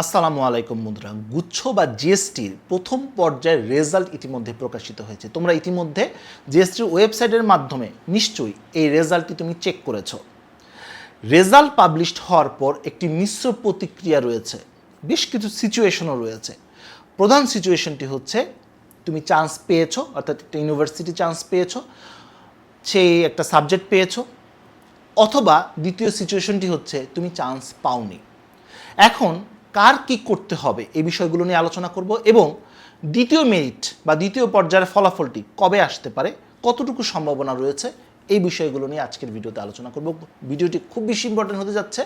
আসসালামু আলাইকুম বন্ধুরা, গুচ্ছ বা জিএসটির প্রথম পর্যায়ের রেজাল্ট ইতিমধ্যে প্রকাশিত হয়েছে। তোমরা ইতিমধ্যে জিএসটির ওয়েবসাইটের মাধ্যমে নিশ্চয়ই এই রেজাল্টটি তুমি চেক করেছো। রেজাল্ট পাবলিশড হওয়ার পর একটি মিশ্র প্রতিক্রিয়া রয়েছে, বেশ কিছু সিচুয়েশনও রয়েছে। প্রধান সিচুয়েশনটি হচ্ছে তুমি চান্স পেয়েছো, অর্থাৎ একটা ইউনিভার্সিটি চান্স পেয়েছো, সেই একটা সাবজেক্ট পেয়েছো, অথবা দ্বিতীয় সিচুয়েশনটি হচ্ছে তুমি চান্স পাওনি। এখন কার কি করতে হবে এই বিষয়গুলো নিয়ে আলোচনা করব এবং দ্বিতীয় মেরিট বা দ্বিতীয় পর্যায়ের ফলাফলটি কবে আসতে পারে, কতটুকু সম্ভাবনা রয়েছে, এই বিষয়গুলো নিয়ে আজকের ভিডিওতে আলোচনা করব। ভিডিওটি খুব বেশি ইম্পর্টেন্ট হতে যাচ্ছে,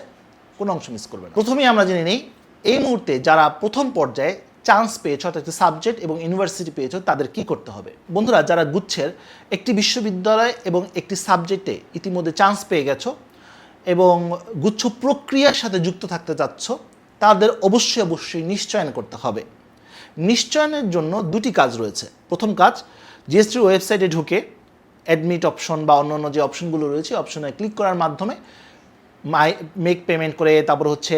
কোনো অংশ মিস করবে না। প্রথমেই আমরা জেনে নেই এই মুহূর্তে যারা প্রথম পর্যায়ে চান্স পেয়েছো, অর্থাৎ সাবজেক্ট এবং ইউনিভার্সিটি পেয়েছো, তাদের কি করতে হবে। বন্ধুরা, যারা গুচ্ছের একটি বিশ্ববিদ্যালয় এবং একটি সাবজেক্টে ইতিমধ্যে চান্স পেয়ে গেছো এবং গুচ্ছ প্রক্রিয়ার সাথে যুক্ত থাকতে চাচ্ছ, তাদের অবশ্যই নিশ্চয়ন করতে হবে। নিশ্চয়নের জন্য দুটি কাজ রয়েছে। প্রথম কাজ, জিএসটির ওয়েবসাইটে ঢুকে অ্যাডমিট অপশন বা অন্যান্য যে অপশনগুলো রয়েছে অপশনে ক্লিক করার মাধ্যমে মেক পেমেন্ট করে তারপর হচ্ছে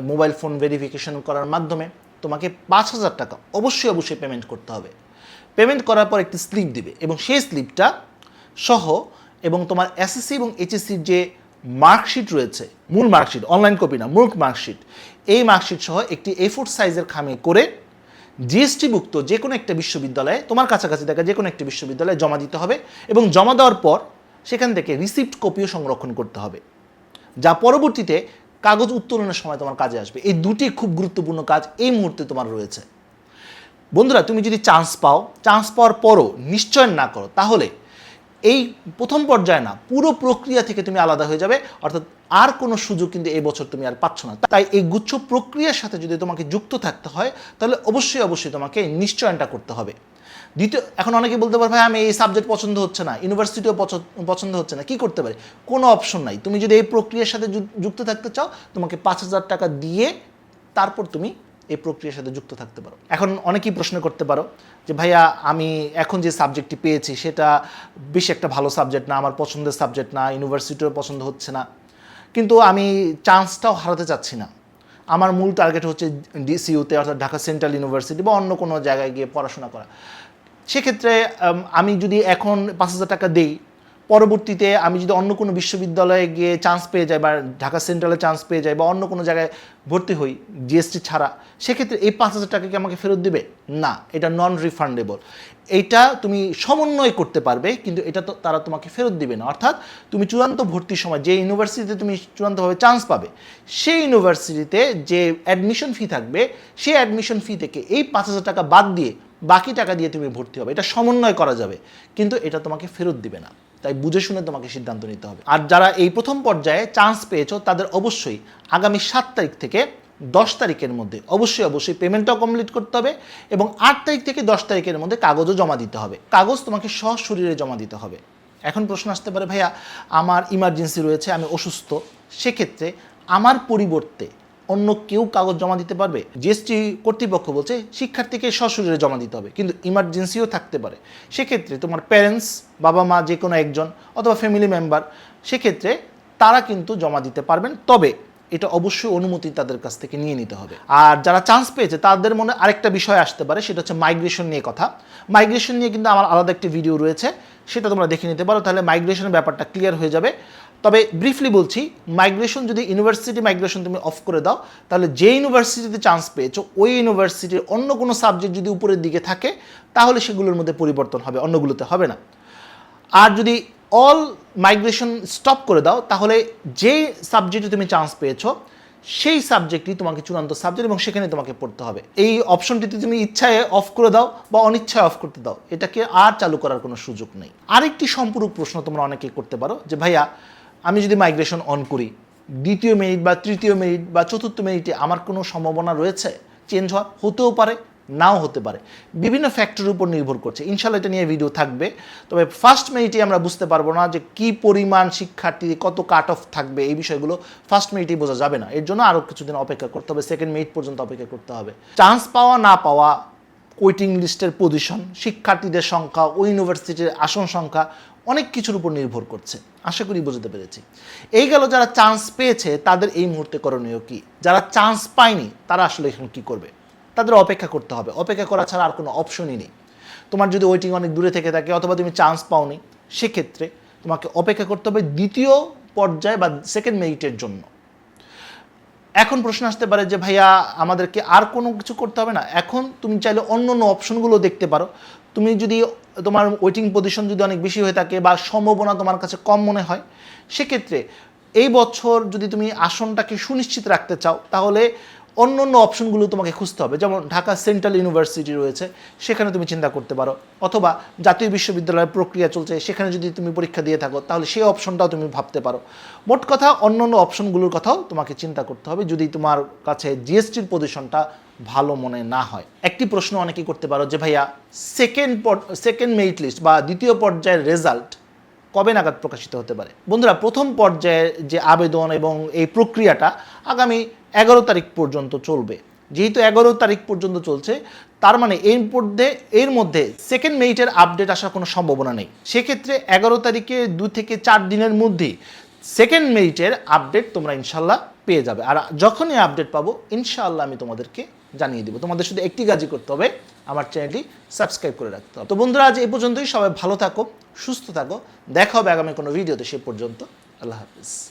মোবাইল ফোন ভেরিফিকেশন করার মাধ্যমে তোমাকে 5,000 টাকা অবশ্যই পেমেন্ট করতে হবে। পেমেন্ট করার পর একটি স্লিপ দিবে এবং সেই স্লিপটা সহ এবং তোমার এসএসসি এবং এইচএসসির যে মার্কশিট রয়েছে, মূল মার্কশিট, অনলাইন কপি না, মূল মার্কশিট, এই মার্কশিট সহ একটি A4 সাইজের খামে করে জিএসটিভুক্ত যে কোনো একটা বিশ্ববিদ্যালয়ে, তোমার কাছাকাছি থাকা যে কোনো একটি বিশ্ববিদ্যালয়ে জমা দিতে হবে এবং জমা দেওয়ার পর সেখান থেকে রিসিপ্ট কপিও সংরক্ষণ করতে হবে, যা পরবর্তীতে কাগজ উত্তোলনের সময় তোমার কাজে আসবে। এই দুটি খুব গুরুত্বপূর্ণ কাজ এই মুহূর্তে তোমার রয়েছে। বন্ধুরা, তুমি যদি চান্স পাওয়ার পরও নিশ্চয় না করো, তাহলে এই প্রথম পর্যায়ে না, পুরো প্রক্রিয়া থেকে তুমি আলাদা হয়ে যাবে, অর্থাৎ আর কোনো সুযোগ কিন্তু এই বছর তুমি আর পাচ্ছ না। তাই এই গুচ্ছ প্রক্রিয়ার সাথে যদি তোমাকে যুক্ত থাকতে হয়, তাহলে অবশ্যই তোমাকে নিশ্চয়নটা করতে হবে। দ্বিতীয়, এখন অনেকে বলতে পারে, ভাই আমি এই সাবজেক্ট পছন্দ হচ্ছে না, ইউনিভার্সিটিও পছন্দ হচ্ছে না, কি করতে পারি? কোনো অপশন নাই। তুমি যদি এই প্রক্রিয়ার সাথে যুক্ত থাকতে চাও, তোমাকে 5,000 টাকা দিয়ে তারপর তুমি এই প্রক্রিয়ার সাথে যুক্ত থাকতে পারো। এখন অনেকেই প্রশ্ন করতে পারো যে ভাইয়া, আমি এখন যে সাবজেক্টটি পেয়েছি সেটা বেশি একটা ভালো সাবজেক্ট না, আমার পছন্দের সাবজেক্ট না, ইউনিভার্সিটিও পছন্দ হচ্ছে না, কিন্তু আমি চান্সটাও হারাতে চাচ্ছি না। আমার মূল টার্গেট হচ্ছে ডিসিইউতে, অর্থাৎ ঢাকা সেন্ট্রাল ইউনিভার্সিটি বা অন্য কোনো জায়গায় গিয়ে পড়াশোনা করা। সেক্ষেত্রে আমি যদি এখন 5,000 টাকা দিই, পরবর্তীতে আমি যদি অন্য কোনো বিশ্ববিদ্যালয়ে গিয়ে চান্স পেয়ে যাই বা ঢাকা সেন্ট্রালে চান্স পেয়ে যাই বা অন্য কোনো জায়গায় ভর্তি হই জিএসটি ছাড়া, সেক্ষেত্রে এই 5,000 টাকা কি আমাকে ফেরত দেবে? না, এটা নন রিফান্ডেবল। এইটা তুমি সমন্বয় করতে পারবে, কিন্তু এটা তো তারা তোমাকে ফেরত দিবে না। অর্থাৎ তুমি চূড়ান্ত ভর্তির সময় যে ইউনিভার্সিটিতে তুমি চূড়ান্তভাবে চান্স পাবে, সেই ইউনিভার্সিটিতে যে অ্যাডমিশন ফি থাকবে, সেই অ্যাডমিশন ফি থেকে এই 5,000 টাকা বাদ দিয়ে বাকি টাকা দিয়ে তুমি ভর্তি হবে। এটা সমন্বয় করা যাবে, কিন্তু এটা তোমাকে ফেরত দিবে না। তাই বুঝে শুনে তোমাকে সিদ্ধান্ত নিতে হবে। আর যারা এই প্রথম পর্যায়ে চান্স পেয়েছো, তাদের অবশ্যই আগামী 7 তারিখ থেকে 10 তারিখের মধ্যে অবশ্যই পেমেন্টটাও কমপ্লিট করতে হবে এবং 8 তারিখ থেকে 10 তারিখের মধ্যে কাগজও জমা দিতে হবে। কাগজ তোমাকে সশরীরে জমা দিতে হবে। এখন প্রশ্ন আসতে পারে, ভাইয়া আমার ইমার্জেন্সি রয়েছে, আমি অসুস্থ, সেক্ষেত্রে আমার পরিবর্তে অন্য কেউ কাগজ জমা দিতে পারবে? জিএসটি কর্তৃপক্ষ বলছে শিক্ষার্থীকে সশরীরে জমা দিতে হবে, কিন্তু ইমার্জেন্সিও থাকতে পারে। সেক্ষেত্রে তোমার প্যারেন্টস, বাবা মা যে কোনো একজন অথবা ফ্যামিলি মেম্বার, সেক্ষেত্রে তারা কিন্তু জমা দিতে পারবেন, তবে এটা অবশ্যই অনুমতি তাদের কাছ থেকে নিয়ে নিতে হবে। আর যারা চান্স পেয়েছে তাদের মনে আরেকটা বিষয় আসতে পারে, সেটা হচ্ছে মাইগ্রেশন নিয়ে কথা। মাইগ্রেশন নিয়ে কিন্তু আমার আলাদা একটি ভিডিও রয়েছে, সেটা তোমরা দেখে নিতে পারো, তাহলে মাইগ্রেশনের ব্যাপারটা ক্লিয়ার হয়ে যাবে। তবে ব্রিফলি বলছি, মাইগ্রেশন যদি ইউনিভার্সিটি মাইগ্রেশন তুমি অফ করে দাও, তাহলে যে ইউনিভার্সিটিতে চান্স পেয়েছো ওই ইউনিভার্সিটির অন্য কোনো সাবজেক্ট যদি উপরের দিকে থাকে, তাহলে সেগুলোর মধ্যে পরিবর্তন হবে, অন্যগুলোতে হবে না। আর যদি অল মাইগ্রেশন স্টপ করে দাও, তাহলে যে সাবজেক্টে তুমি চান্স পেয়েছো সেই সাবজেক্টই তোমাকে চূড়ান্ত সাবজেক্ট এবং সেখানে তোমাকে পড়তে হবে। এই অপশনটিতে তুমি ইচ্ছায় অফ করে দাও বা অনিচ্ছায় অফ করতে দাও, এটাকে আর চালু করার কোনো সুযোগ নেই। আরেকটি সম্পূরক প্রশ্ন তোমরা অনেকেই করতে পারো যে ভাইয়া, আমি যদি মাইগ্রেশন অন করি, দ্বিতীয় মেরিট বা তৃতীয় মেরিট বা চতুর্থ মেরিটে আমার কোনো সম্ভাবনা রয়েছে চেঞ্জ হওয়ার? হতেও পারে, নাও হতে পারে, বিভিন্ন ফ্যাক্টরের উপর নির্ভর করছে। ইনশাল্লাহ এটা নিয়ে ভিডিও থাকবে। তবে ফার্স্ট মেরিটে আমরা বুঝতে পারবো না যে কী পরিমাণ শিক্ষার্থী, কত কাট অফ থাকবে, এই বিষয়গুলো ফার্স্ট মেরিটেই বোঝা যাবে না। এর জন্য আরও কিছুদিন অপেক্ষা করতে হবে, সেকেন্ড মেরিট পর্যন্ত অপেক্ষা করতে হবে। চান্স পাওয়া না পাওয়া, ওয়েটিং লিস্টের পজিশন, শিক্ষার্থীদের সংখ্যা, ওই ইউনিভার্সিটির আসন সংখ্যা, অনেক কিছুর উপর নির্ভর করছে। আশা করি বুঝতে পেরেছি। এই গেল যারা চান্স পেয়েছে তাদের এই মুহূর্তে করণীয় কি, যারা চান্স পায়নি তারা আসলে এখন কী করবে? তাদের অপেক্ষা করতে হবে, অপেক্ষা করা ছাড়া আর কোনো অপশনই নেই। তোমার যদি ওয়েটিং অনেক দূরে থেকে থাকে অথবা তুমি চান্স পাওনি, সেক্ষেত্রে তোমাকে অপেক্ষা করতে হবে দ্বিতীয় পর্যায়ে বা সেকেন্ড মেরিটের জন্য। এখন প্রশ্ন আসতে পারে যে ভাইয়া আমাদেরকে আর কোনো কিছু করতে হবে না? এখন তুমি চাইলে অন্য অন্য অপশনগুলো দেখতে পারো। তুমি যদি তোমার ওয়েটিং পজিশন যদি অনেক বেশি হয়ে থাকে বা সম্ভাবনা তোমার কাছে কম মনে হয়, সেক্ষেত্রে এই বছর যদি তুমি আসনটাকে সুনিশ্চিত রাখতে চাও তাহলে অন্য অন্য অপশনগুলো তোমাকে খুঁজতে হবে। যেমন ঢাকা সেন্ট্রাল ইউনিভার্সিটি রয়েছে, সেখানে তুমি চিন্তা করতে পারো, অথবা জাতীয় বিশ্ববিদ্যালয়ের প্রক্রিয়া চলছে, সেখানে যদি তুমি পরীক্ষা দিয়ে থাকো তাহলে সেই অপশনটাও তুমি ভাবতে পারো। মোট কথা অন্য অন্য অপশনগুলোর কথাও তোমাকে চিন্তা করতে হবে যদি তোমার কাছে জিএসটির পজিশনটা ভালো মনে না হয়। একটি প্রশ্ন অনেকেই করতে পারো যে ভাইয়া সেকেন্ড মেরিট লিস্ট বা দ্বিতীয় পর্যায়ের রেজাল্ট কবে নাগাদ প্রকাশিত হতে পারে? বন্ধুরা, প্রথম পর্যায়ের যে আবেদন এবং এই প্রক্রিয়াটা আগামী 11 তারিখ পর্যন্ত চলবে। যেহেতু 11 তারিখ পর্যন্ত চলছে, তার মানে এর মধ্যে সেকেন্ড মেরিটের আপডেট আসার কোনো সম্ভাবনা নেই। সেক্ষেত্রে 11 তারিখে 2 থেকে 4 দিনের মধ্যেই সেকেন্ড মেরিটের আপডেট তোমরা ইনশাল্লাহ পেয়ে যাবে। আর যখনই আপডেট পাবো ইনশাআল্লাহ আমি তোমাদেরকে জানিয়ে দিব। তোমাদের শুধু একটি কাজই করতে হবে, আমার চ্যানেলটি সাবস্ক্রাইব করে রাখতে হবে। তো বন্ধুরা, আজ এই পর্যন্তই। সবাই ভালো থাকো, সুস্থ থাকো। দেখা হবে আগামী কোনো ভিডিওতে। সে পর্যন্ত আল্লাহ হাফিজ।